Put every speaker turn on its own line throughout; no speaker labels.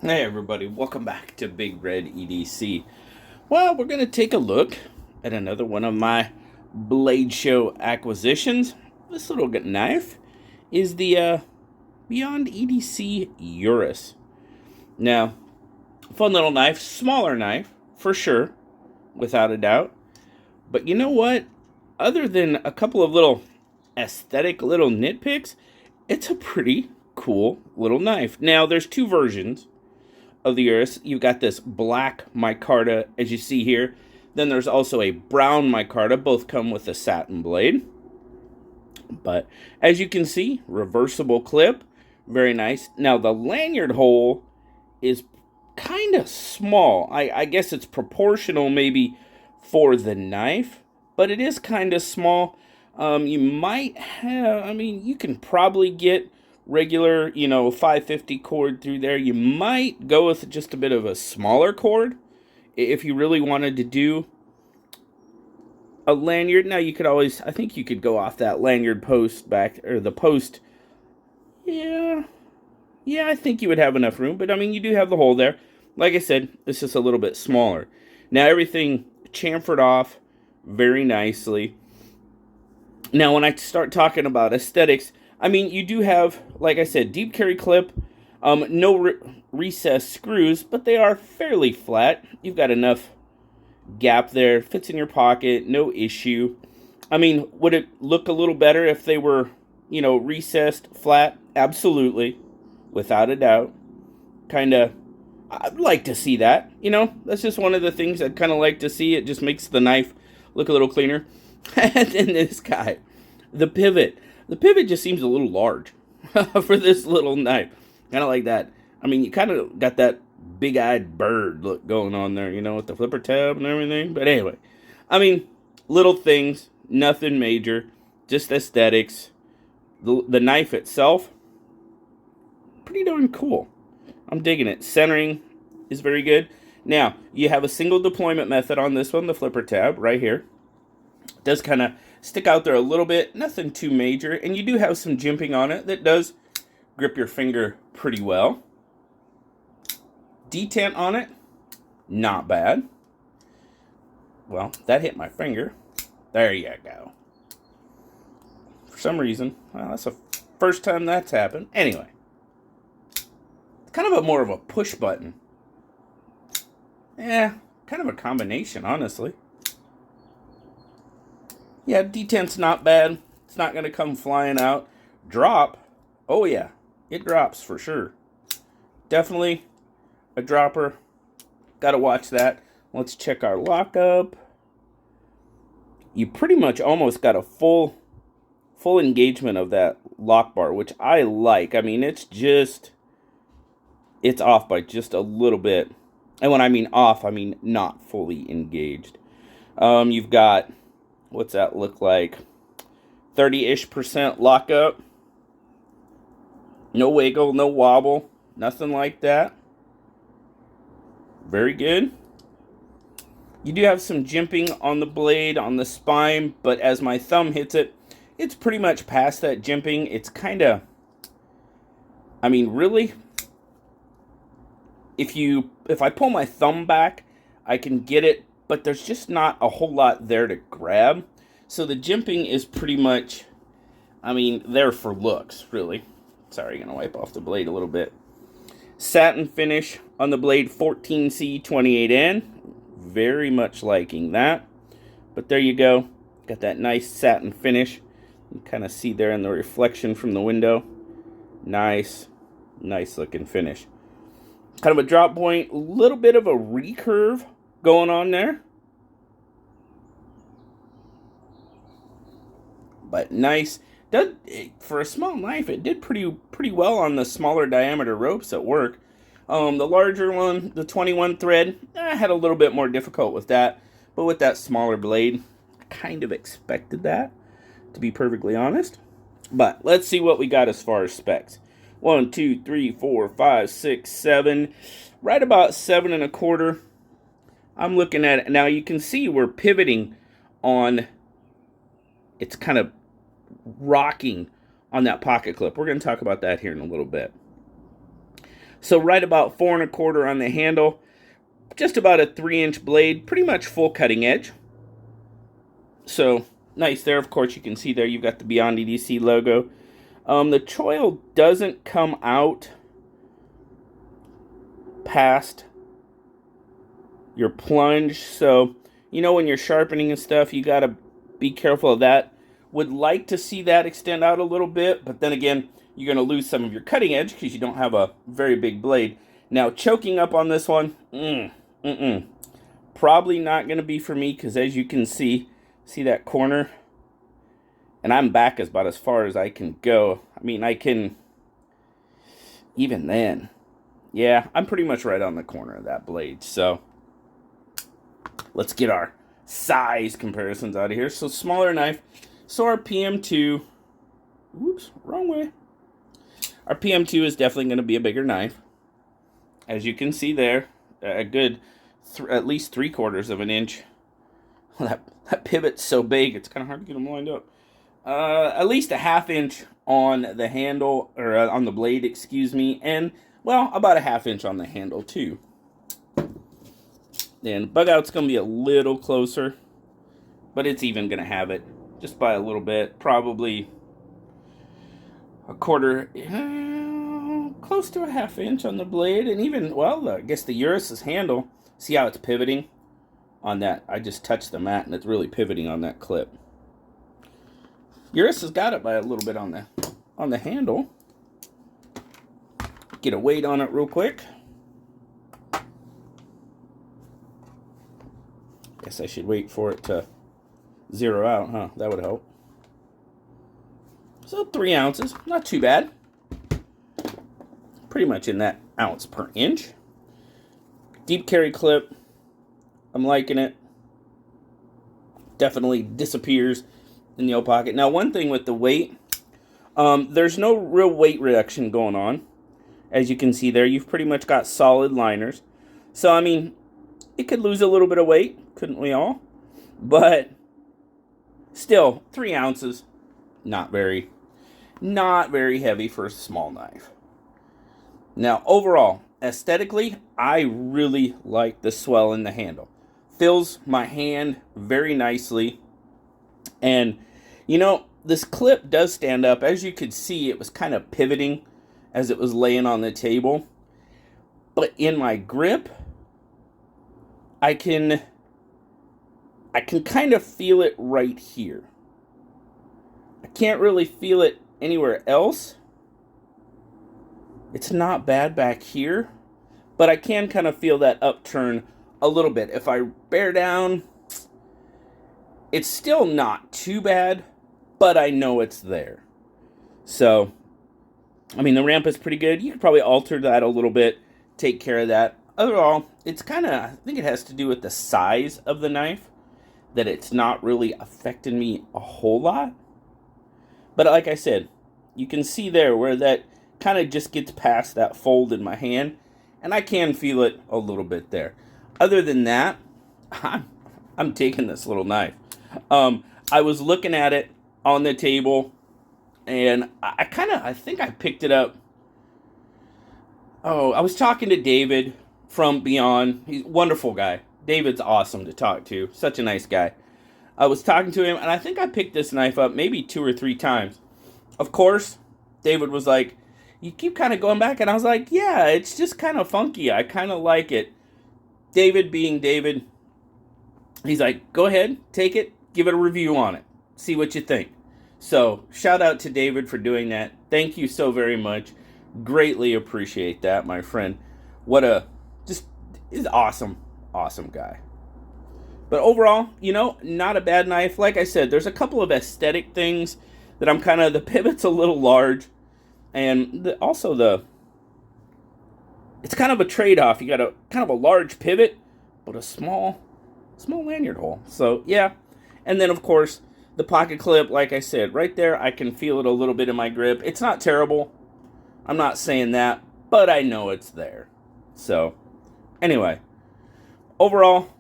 Hey everybody, welcome back to BigRedEDC. Well, we're going to take a look at another one of my Blade Show acquisitions. This little knife is the YOND EDC Eurus. Now, fun little knife, smaller knife, for sure, without a doubt. But you know what? Other than a couple of little aesthetic little nitpicks, it's a pretty cool little knife. Now, there's two versions of the Eurus. You've got this black micarta, as you see here. Then there's also a brown micarta. Both come with a satin blade. But as you can see, reversible clip. Very nice. Now, the lanyard hole is kind of small. I guess it's proportional maybe for the knife, but it is kind of small. You might have, you can probably get regular, 550 cord through there. You might go with just a bit of a smaller cord if you really wanted to do a lanyard. Now, you could always, I think you could go off that lanyard post back, or the post. Yeah, I think you would have enough room, but you do have the hole there. Like I said, it's just a little bit smaller. Now, everything chamfered off very nicely. Now, when I start talking about aesthetics, you do have, like I said, deep carry clip, no recessed screws, but they are fairly flat. You've got enough gap there, fits in your pocket, no issue. Would it look a little better if they were, recessed flat? Absolutely, without a doubt. I'd like to see that. That's just one of the things I'd kind of like to see. It just makes the knife look a little cleaner. And then this guy, the pivot. The pivot just seems a little large for this little knife. Kind of like that. You kind of got that big-eyed bird look going on there, with the flipper tab and everything. But anyway, little things, nothing major, just aesthetics. The knife itself, pretty darn cool. I'm digging it. Centering is very good. Now, you have a single deployment method on this one, the flipper tab, right here. It does kind of stick out there a little bit, nothing too major, and you do have some jimping on it that does grip your finger pretty well. Detent on it, not bad. Well, that hit my finger. There you go. For some reason, well, that's the first time that's happened. Anyway, it's kind of more of a push button. Yeah, kind of a combination, honestly. Yeah, detent's not bad. It's not going to come flying out. Drop. Oh, yeah. It drops for sure. Definitely a dropper. Got to watch that. Let's check our lockup. You pretty much almost got a full engagement of that lock bar, which I like. It's off by just a little bit. And when I mean off, I mean not fully engaged. You've got, what's that look like? 30-ish% lockup. No wiggle, no wobble, nothing like that. Very good. You do have some jimping on the blade, on the spine, but as my thumb hits it, it's pretty much past that jimping. It's kind of, really, if I pull my thumb back, I can get it, but there's just not a whole lot there to grab. So the jimping is pretty much, there for looks, really. Sorry, I'm going to wipe off the blade a little bit. Satin finish on the blade, 14C28N. Very much liking that. But there you go. Got that nice satin finish. You kind of see there in the reflection from the window. Nice looking finish. Kind of a drop point, a little bit of a recurve going on there. But nice. For a small knife, it did pretty well on the smaller diameter ropes at work. The larger one, the 21 thread, I had a little bit more difficult with that. But with that smaller blade, I kind of expected that, to be perfectly honest. But let's see what we got as far as specs. 1, 2, 3, 4, 5, 6, 7. Right about 7 1/4. I'm looking at it. Now you can see we're pivoting on, it's kind of rocking on that pocket clip. We're going to talk about that here in a little bit. So right about 4 1/4 on the handle, just about a 3-inch blade, pretty much full cutting edge. So nice there. Of course, you can see there you've got the Beyond EDC logo. The choil doesn't come out past your plunge, so you know when you're sharpening and stuff, you got to be careful of that. Would like to see that extend out a little bit, but then again, you're going to lose some of your cutting edge because you don't have a very big blade. Now, choking up on this one, probably not going to be for me, because as you can see that corner? And I'm back about as far as I can go. I mean, I can, even then, yeah, I'm pretty much right on the corner of that blade. So let's get our size comparisons out of here. So smaller knife. So our PM2, whoops, wrong way. Our PM2 is definitely going to be a bigger knife. As you can see there, a good, at least 3/4 of an inch. That pivot's so big, it's kind of hard to get them lined up. At least a 1/2 inch on the handle, or on the blade, excuse me, and, well, about a 1/2 inch on the handle, too. Then bug out's going to be a little closer, but it's even going to have it just by a little bit, probably a 1/4, close to a 1/2 inch on the blade, and even, well, I guess the Eurus's handle, see how it's pivoting on that? I just touched the mat and it's really pivoting on that clip. Eurus has got it by a little bit on the handle. Get a weight on it real quick. Guess I should wait for it to zero out, huh? That would help. So 3 ounces, not too bad. Pretty much in that ounce per inch. Deep carry clip. I'm liking it. Definitely disappears in the old pocket. Now, one thing with the weight, there's no real weight reduction going on. As you can see there, you've pretty much got solid liners. So, I mean, it could lose a little bit of weight, couldn't we all? But still, 3 ounces, not very heavy for a small knife. Now, overall, aesthetically, I really like the swell in the handle. Fills my hand very nicely. And, you know, this clip does stand up. As you could see, it was kind of pivoting as it was laying on the table. But in my grip, I can kind of feel it right here. I can't really feel it anywhere else. It's not bad back here, but I can kind of feel that upturn a little bit. If I bear down, it's still not too bad, but I know it's there. So, I mean, the ramp is pretty good. You could probably alter that a little bit, take care of that. Overall, it's kind of, I think it has to do with the size of the knife, that it's not really affecting me a whole lot. But like I said, you can see there where that kind of just gets past that fold in my hand, and I can feel it a little bit there. Other than that, I'm taking this little knife. I was looking at it on the table, and I think I picked it up. Oh, I was talking to David from Beyond. He's a wonderful guy. David's awesome to talk to. Such a nice guy. I was talking to him, and I think I picked this knife up maybe 2 or 3 times. Of course, David was like, you keep kind of going back, and I was like, yeah, it's just kind of funky. I kind of like it. David being David, he's like, go ahead, take it, give it a review on it, see what you think. So, shout out to David for doing that. Thank you so very much. Greatly appreciate that, my friend. What a, just, is awesome guy. But overall, you know, not a bad knife. Like I said, there's a couple of aesthetic things that I'm kind of, the pivot's a little large. And it's kind of a trade-off. You got a kind of a large pivot, but a small lanyard hole. So, yeah. And then, of course, the pocket clip, like I said, right there, I can feel it a little bit in my grip. It's not terrible. I'm not saying that, but I know it's there. So, anyway, overall,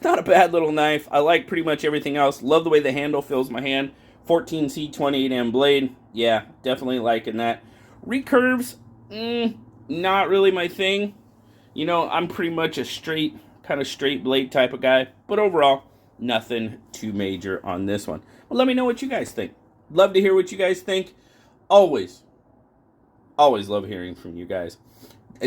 not a bad little knife. I like pretty much everything else. Love the way the handle fills my hand. 14C 28M blade. Yeah, definitely liking that. Recurves, not really my thing. You know, I'm pretty much a kind of straight blade type of guy. But overall, nothing too major on this one. Well, let me know what you guys think. Love to hear what you guys think. Always, always love hearing from you guys.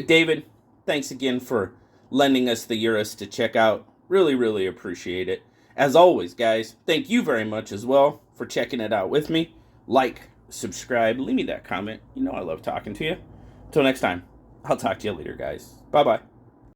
David, thanks again for lending us the Eurus to check out. Really, really appreciate it. As always, guys, thank you very much as well for checking it out with me. Like, subscribe, leave me that comment. You know I love talking to you. Until next time, I'll talk to you later, guys. Bye-bye.